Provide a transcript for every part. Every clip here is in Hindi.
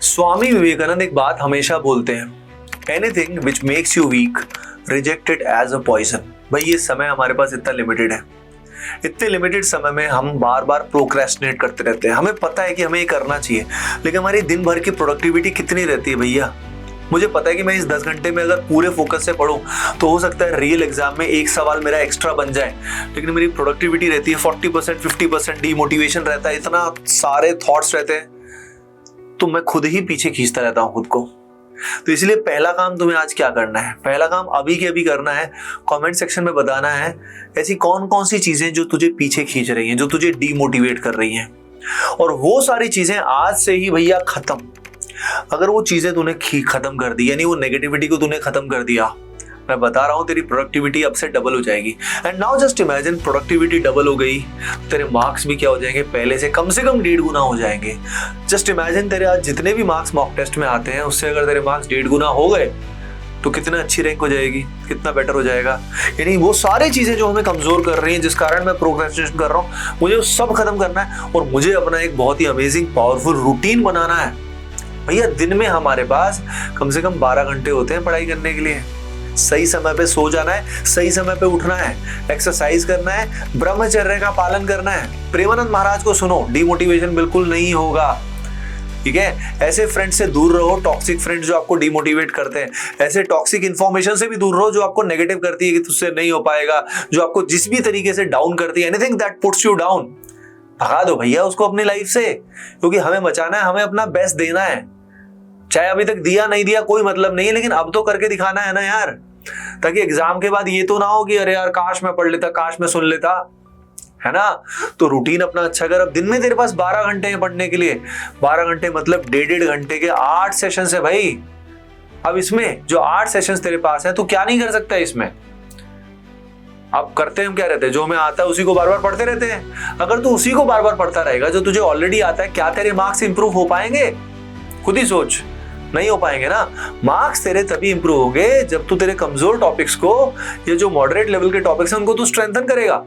स्वामी विवेकानंद एक बात हमेशा बोलते हैं, anything which makes you weak reject it as a poison. भाई ये समय हमारे पास इतना लिमिटेड है, इतने लिमिटेड समय में हम बार बार प्रोक्रेस्टिनेट करते रहते हैं। हमें पता है कि हमें ये करना चाहिए, लेकिन हमारी दिन भर की प्रोडक्टिविटी कितनी रहती है भैया। मुझे पता है कि मैं इस 10 घंटे में अगर पूरे फोकस से पढूं तो हो सकता है रियल एग्जाम में एक सवाल मेरा एक्स्ट्रा बन जाए, लेकिन मेरी प्रोडक्टिविटी रहती है 40%, 50%, डीमोटिवेशन रहता है, इतना सारे थॉट्स रहते हैं, तो मैं खुद ही पीछे खींचता रहता हूं खुद को। तो इसलिए पहला काम तुम्हें आज क्या करना है, पहला काम अभी के अभी करना है, कमेंट सेक्शन में बताना है ऐसी कौन कौन सी चीजें जो तुझे पीछे खींच रही हैं, जो तुझे डीमोटिवेट कर रही हैं, और वो सारी चीजें आज से ही भैया खत्म। अगर वो चीजें तूने खत्म कर दी, यानी वो नेगेटिविटी को तूने खत्म कर दिया, मैं बता रहा हूं तेरी प्रोडक्टिविटी अब से डबल हो जाएगी। And now just imagine productivity double हो गई, तेरे मार्क्स भी क्या हो जाएंगे, पहले से कम 1.5 गुना हो जाएंगे। जस्ट इमेजिन तेरे आज जितने भी मार्क्स मॉक टेस्ट में आते हैं उससे अगर तेरे मार्क्स 1.5 गुना हो गए तो कितना अच्छी रैंक हो जाएगी, कितना बेटर हो जाएगा। यानी वो सारी चीजें जो हमें कमजोर कर रही हैं, जिस कारण मैं प्रोक्रेस्टिनेशन कर रहा हूँ, मुझे वो सब खत्म करना है और मुझे अपना एक बहुत ही अमेजिंग पावरफुल रूटीन बनाना है। भैया दिन में हमारे पास कम से कम 12 घंटे होते हैं पढ़ाई करने के लिए। सही समय पे सो जाना है, सही समय पे उठना है, एक्सरसाइज करना है, ब्रह्मचर्य का पालन करना है। प्रेमानंद महाराज को सुनो, डिमोटिवेशन बिल्कुल नहीं होगा, ठीक है। ऐसे फ्रेंड से दूर रहो, टॉक्सिक फ्रेंड्स जो आपको डिमोटिवेट करते हैं। ऐसे टॉक्सिक इन्फॉर्मेशन से भी दूर रहो जो आपको नेगेटिव करती है कि तुझसे नहीं हो पाएगा, जो आपको जिस भी तरीके से डाउन करती है, anything that puts you down, भगा दो भैया उसको अपनी लाइफ से, क्योंकि हमें बचाना है, हमें अपना बेस्ट देना है। चाहे अभी तक दिया नहीं दिया कोई मतलब नहीं है, लेकिन अब तो करके दिखाना है ना यार, ताकि एग्जाम के बाद ये तो ना हो कि अरे यार काश मैं पढ़ लेता, काश मैं सुन लेता, है ना। तो रूटीन अपना अच्छा कर। अब दिन में तेरे पास 12 घंटे हैं पढ़ने के लिए, 12 घंटे मतलब 1.5 घंटे के 8 सेशन है भाई। अब इसमें जो 8 सेशन तेरे पास है, तू क्या नहीं कर सकता इसमें। अब करते हम क्या रहते हैं, जो हमें आता है उसी को बार बार पढ़ते रहते हैं। अगर तू उसी को बार बार पढ़ता रहेगा जो तुझे ऑलरेडी आता है, क्या तेरे मार्क्स इंप्रूव हो पाएंगे? खुद ही सोच, नहीं हो पाएंगे ना। मार्क्स तेरे तभी इंप्रूव होंगे जब तू तेरे कमजोर टॉपिक्स को, ये जो मॉडरेट लेवल के टॉपिक्स हैं उनको तू स्ट्रेंथन करेगा।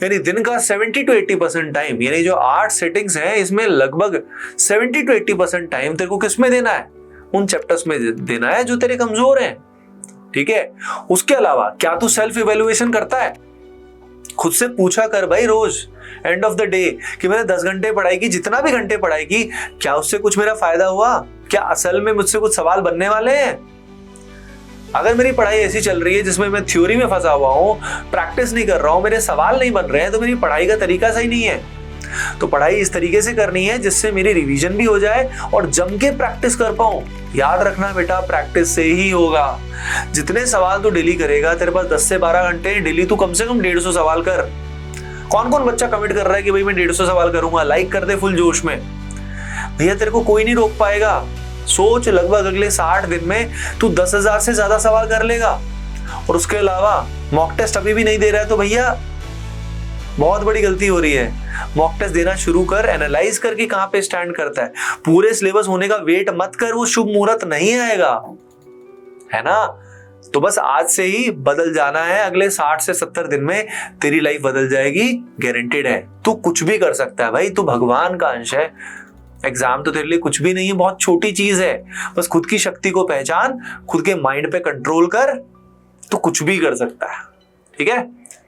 यानी दिन का 70 to 80% टाइम, यानी जो 8 सेटिंग्स हैं इसमें लगभग 70 to 80% टाइम तेरे को किसमें देना है, उन चैप्टर्स में देना है जो तेरे कमजोर हैं, ठीक है। उसके अलावा क्या तू सेल्फ इवेल्युएशन करता है? खुद से पूछा कर भाई रोज एंड ऑफ द डे कि मैंने 10 घंटे पढ़ाई की, जितना भी घंटे पढ़ाई की, क्या उससे कुछ मेरा फायदा हुआ? क्या असल में मुझसे कुछ सवाल बनने वाले हैं? अगर मेरी पढ़ाई ऐसी चल रही है जिसमें मैं थ्योरी में फंसा हुआ हूं, प्रैक्टिस नहीं कर रहा हूं, मेरे सवाल नहीं बन रहे हैं, तो मेरी पढ़ाई का तरीका सही नहीं है। तो पढ़ाई इस तरीके से करनी है जिससे मेरी रिवीजन भी हो जाए और जम के प्रैक्टिस कर पाऊं। याद रखना बेटा, प्रैक्टिस से ही होगा। जितने सवाल तू डेली करेगा, तेरे पास 10 से 12 घंटे, डेली तू कम से कम 150 सवाल कर। कौन कौन बच्चा कमिट कर रहा है कि भाई मैं 150 सवाल करूंगा? लाइक कर दे फुल जोश में। भैया तेरे को कोई नहीं रोक पाएगा। सोच, लगभग अगले 60 दिन में तू 10,000 से ज्यादा सवाल कर लेगा। और उसके अलावा मॉक टेस्ट अभी भी नहीं दे रहा है तो भैया बहुत बड़ी गलती हो रही है। मॉक टेस्ट देना शुरू कर, एनालाइज करके कहां पे स्टैंड करता है। पूरे सिलेबस होने का वेट मत कर, वो शुभ मुहूर्त नहीं आएगा, है ना। तो बस आज से ही बदल जाना है। अगले 60 से 70 दिन में तेरी लाइफ बदल जाएगी, गारंटेड है। तू कुछ भी कर सकता है भाई, तू भगवान का अंश है। एग्जाम तो तेरे लिए कुछ भी नहीं है, बहुत छोटी चीज है। बस खुद की शक्ति को पहचान, खुद के माइंड पे कंट्रोल कर, तो कुछ भी कर सकता है, ठीक है।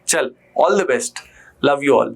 चल, all the best, love you all.